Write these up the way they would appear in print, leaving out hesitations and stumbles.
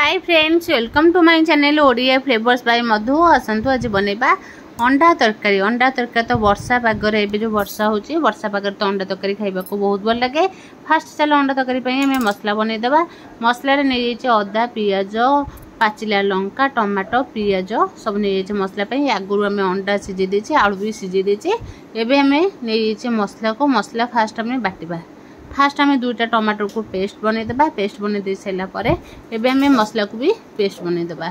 Hi friends, welcome to my channel Odia flavours by Madhu. आसतु आज बनैबा अंडा तरकारी। अंडा तरकारी तो वर्षा पागर एबे जो वर्षा होची, वर्षा पागर तो अंडा तरकारी खाइबा को बहुत भल लगे। फास्ट चलो अंडा तरकारी पई हमें मसला बनै देबा। मसला रे नै जे अदा, पियाज, पाचिला लंका, टमाटो, पियाज सब नै जे मसला पई आगुरु हमें अंडा सिझे देछि, आलू भी सिझे देछि। एबे हमें नै जे मसला को मसला फास्ट हमें बाटिबा। फास्ट हमें दुईटा टमाटर को पेस्ट बनै देबा। पेस्ट बनै दे सैला परे एबे हमें मसला को भी पेस्ट बनै देबा।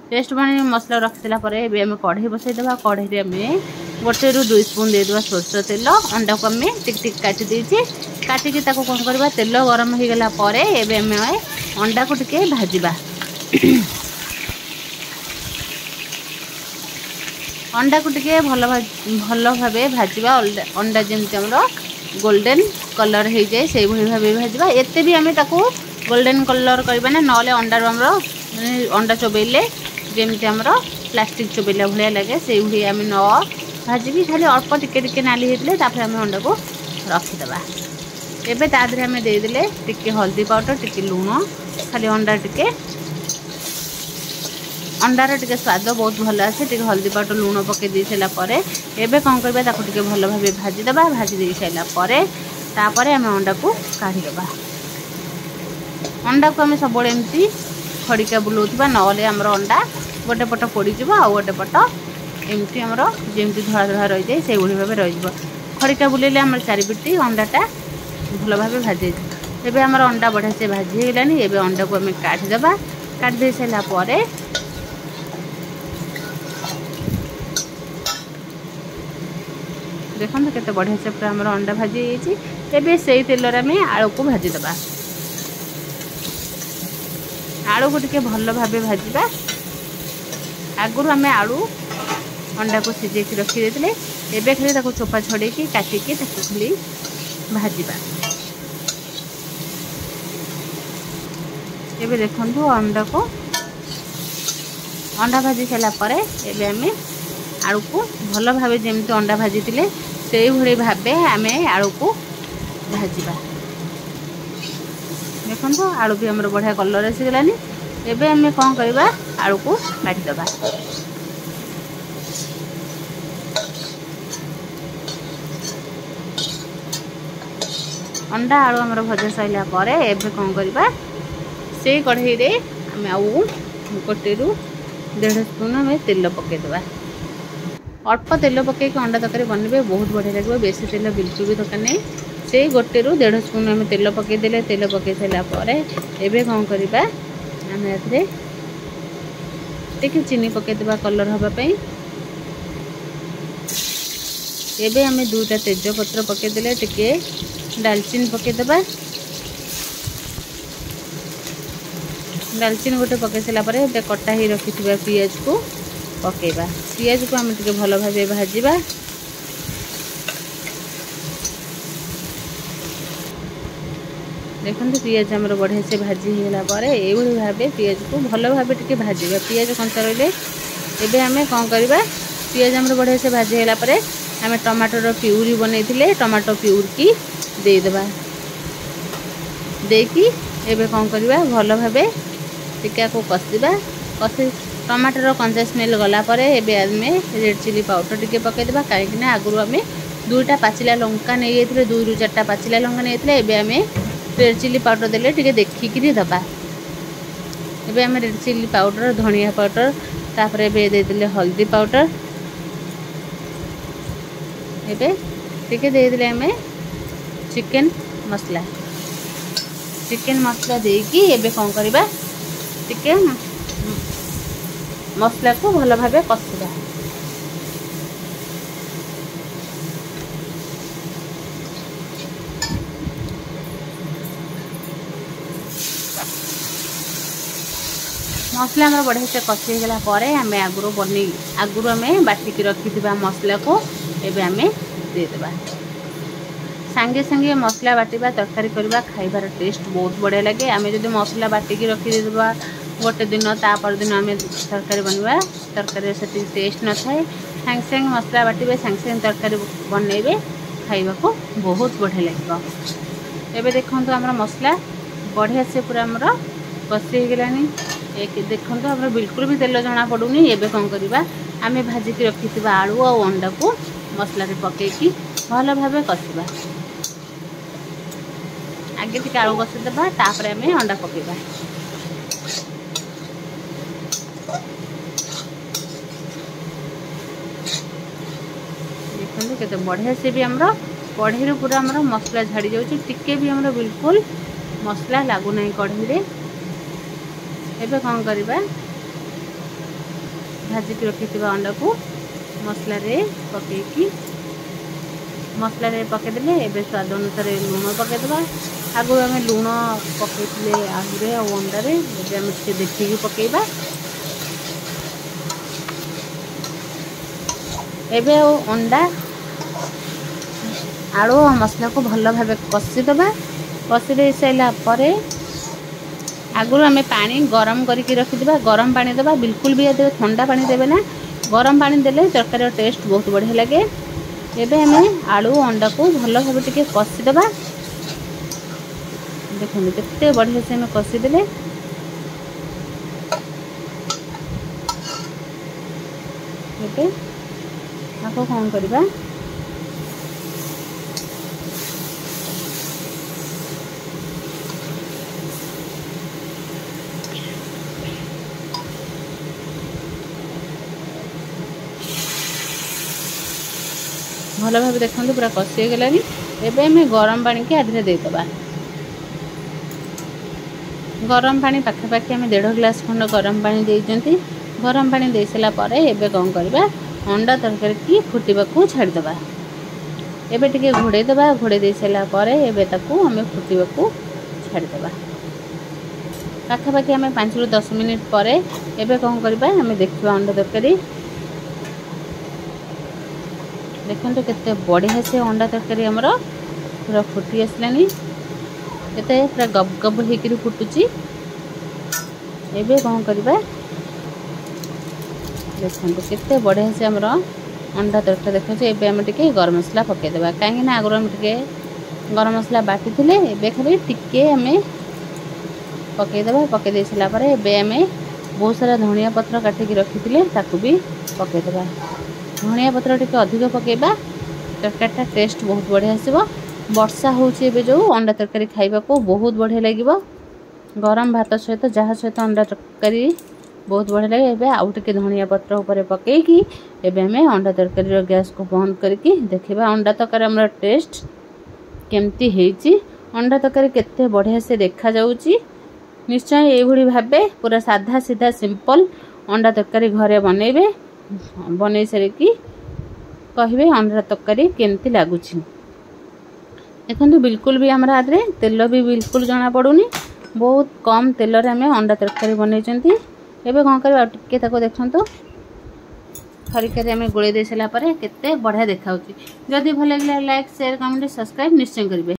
पेस्ट बनै मसला रख देला परे एबे हमें कढ़ाई बसै देबा। कढ़ाई रे हमें 1 ରୁ 2 स्पून दे देबा सरसो तेल। अंडा को हमें टिक टिक काटी देछि। काटी के ताको कोन करबा, तेल गरम हो गेला परे एबे हमें अंडा को टिके भाजीबा। अंडा को टिके भलो भाबे भाजीबा। अंडा जेमति हमरो गोल्डन कलर हो जाए से भाव भाजवा। एते भी आम ताको गोल्डन कलर करवा ना, नले अंडा अंडा चोबेले जमी आम प्लास्टिक चोबेला भाया लगे से आम न भाजी खाली अल्प टिके टिके नाली होते आम अंडा को रखीदे। एबे तादे आम देदेले टिके हल्दी पाउडर, टिके लुण, खाली अंडा टिके अंडार टिके स्वाद बहुत भल आसे। टिके हल्दी पाउडर लुण पके दे सारा परे एबे कौन करबा, ताको टिके भल भाबे भाजी देबा। भाजी दे सारा परे तापरे आम अंडा को काढ़ी देबा। अंडा को आम सब एमती खड़िका बुलाउथिबा, नले हमर अंडा गोटे पट पोड़ी जिवो आ गोटे पट एमती हमर जेमती धड़ा धड़ा रहि जाय से ओही भाबे रहि जिवो। खड़िका बुलेले हमर चारिपिटी अंडाटा भल भाबे भाजी जाय। एबे हमर अंडा बढ़िया से भाजी हेलानी। एबे अंडा को आम काढ़ी देबा। काढ़ी दे सारा परे देखो केते बढ़िया से पूरा हमर अंडा भाजी होईची। एबे सेई तेल रे में आलू को भाजी देबा। आलू को टिके भल भाबे भाजीबा। आगुरु हमें आलू अंडा को सिझे के रखी देथिले। एबे खाली ताको चोपा छडे की काटी के ताको खाली भाजीबा। एबे देखंतु अंडा को अंडा भाजी सारा परे एबे हमें आलू को भल भाबे जेमती अंडा भाजी तिले से भली भाबे आमे आलू को भाजीबा। देखो आलू भी हमर बढ़िया कलर आसीगलानी। एबे हमें कौन करबा, आलू को काटी देबा। अंडा आलू हमर भजा सैला परे एबे कौन करबा, से कढ़ाई रे हमें आउ 1 ରୁ 1.5 स्पून हमें तेल पके देबा। अल्प तेल पके अंडा तरकारी बनबे बहुत बढ़िया लगे। बेसी तेल बिल्कुल भी दरकार नहीं। से 1 ରୁ 1.5 स्पून आम तेल पके देले। तेल पके सारा परे एबे कौन करबा, आम एथरे टिके चीनी पके देबा कलर हबा पई। एबे आम 2टा तेज पत्र पके देले, टिके दालचीनी पके देबा। दालचीनी गोटे पके सारा परे एबे कटा ही रखिथिबा पियाज को पकेबा। पियाज को आम टिके भल भाबे भाजीबा। देखो पियाज हमर बढ़िया से भाजी होला परे एभली भाबे पियाज को भल भाबे टिके भाजीबा। पियाज कंचा रहिले एबे हमें कौन करबा, पियाज हमर बढ़िया से भाजी होला परे हमें टमाटर प्यूरी बनैथिले टमाटो प्यूरी की दे देबा। देकी एबे कौन करबा, भल भाबे टिका को कसिबा। कसी टमाटर कंचा स्मेल गला परे एबे आमे रेड चिली पाउडर टिके पके देबा। काहेकि ना आगुरु हमें 2टा पाचिला लंका नै एथिले, 2 ରୁ 4टा पाचिला लंका नै एथिले। एबे हमें रेड चिली पाउडर देले टिके देखि कि दबा। एबे हमें रेड चिली पाउडर, धनिया पाउडर, तापर एबे दे देले हल्दी पाउडर। एबे टिके दे देले हमें चिकन मसला। चिकन मसला देकी एबे कौन करबा, टिके मसला को भल भाबे कसिबा। मसला हमर बढ़िया से कसी गला परे हमें आगुरु हमें बाटिकी रखिथिबा मसला को एबे हमें दे देबा। सांगे सांगे मसला बाटिबा तरकारी करबा, खाइबार टेस्ट बहुत बढ़िया लगे। आमे जदि मसला बाटिकी रखी देबा गोटे दिन तापर दिन आम तरकारी बनवा, तरकारी से टेस्ट न थाए। सांगे सांगे मसला बाटिबे, सांगे सांगे तरकारी बनइबे, खाइबा को बहुत बढ़िया लगे। एबे देखंतु हमर मसला बढ़िया से पूरा हमर कसी गलानी। एक देखो आम बिल्कुल भी तेल जना पड़ूनी। एबे कौन करवा आम भाजिकी रखी आलू और अंडा को मसला पकईकी भल भाव कषा। आगे टी आलू कषिदेबा तापर आम अंडा पकेबा। देखो केते बढ़िया से भी आमर कढ़ई पूरा आमर मसला झाड़ी जाऊँ टिके भी आमर बिल्कुल मसला लगुना कढ़ई। एबे कौन करवा भाजिकी रखी अंडा को मसला पकईकी मसला पकईदे। एबे स्वाद अनुसार लुण पकईदबा। आगु आम लुण पकईले आलूरे और अंडारे एबे आम देखिकी पकईबा। एबे अंडा आलू और मसला को भल भाव कषिदेबा। कषि दे सारा पर आगुरी आम पानी गरम करके रखिदेबा। गरम पानी देबा बिल्कुल भी ठंडा पानी देबे ना। गरम पानी देले तरकारी टेस्ट बहुत बढ़िया लगे। एबे आम आलू अंडा को भल भाव टिके कषिदेबा। देखो केते बढ़िया से आम कषिदेले। एबे आपको कौन करवा भल भाव देखते पूरा कषि गलानी। एबे आम गरम पानी की आधे देदेबा। गरम पानी पाखापाखि आम 1.5 गिलास खंड गरम पानी देइजंती। गरम पानी दे सारा पर एबे कौन करवा अंडा तरकारी की फुटवा को छाड़देबा। एबे टिके घोड़े देबा। घोड़े दे सारा पर एबे ताकू आम फुटवा को छाड़देबा। पाखापाखि आम 5 ରୁ 10 मिनिट पर एबे कौन करवा आम देखा अंडा तरकारी। देखो केते बढ़िया से अंडा तरकारी आमर पूरा फुटी आसलानी। केते पूरा गब गब होकर फुटुची। एबे कौन करवा देखो केते बढ़िया से आमर अंडा तरकारी देखा। एबे आम टिके गरम मसला पकईदेबा। कहीं आगुरी आम टिके गरम मसला बाटी थे। एबे खाली टिके आम पकईदेबा। पकई सारा पर एबे आम बहुत सारा धनिया पत्र काटिकी रखी थे ताकू भी पकईदेबा। धनिया पत्र टिके अधिक पकईबा तरकारीटा टेस्ट बहुत बढ़िया आसो। वर्षा होउछि जो अंडा तरकारी खाइबा को बहुत बढ़िया लगे। गरम भात सहित जहाँ सहित अंडा तरकारी बहुत बढ़िया लगे। एबे आउ टिके धनिया पत्र ऊपर पकईकी एबे हमें अंडा तरकारी गैस को बंद करके देखिबा अंडा तरकारी हमर टेस्ट केमती हेची। अंडा तरकारी केते बढ़िया से देखा जाउछि। निश्चय एभली भाबे पूरा साधा सीधा सिंपल अंडा तरकारी घरे बनइबे। बनई सारिकी कहे अंडा तरकारी केमती लगुच। देखो बिल्कुल भी हमारे हाथ में तेल भी बिल्कुल जना पड़ूनी। बहुत कम तेल रे आम अंडा तरकारी बनई। एबे कौन कर टिके देखो खरिकारे आम गोले दे सारा पर केते बढ़िया देखा। जदि भल लगे लाइक शेयर कमेंट सब्सक्राइब निश्चय करेंगे।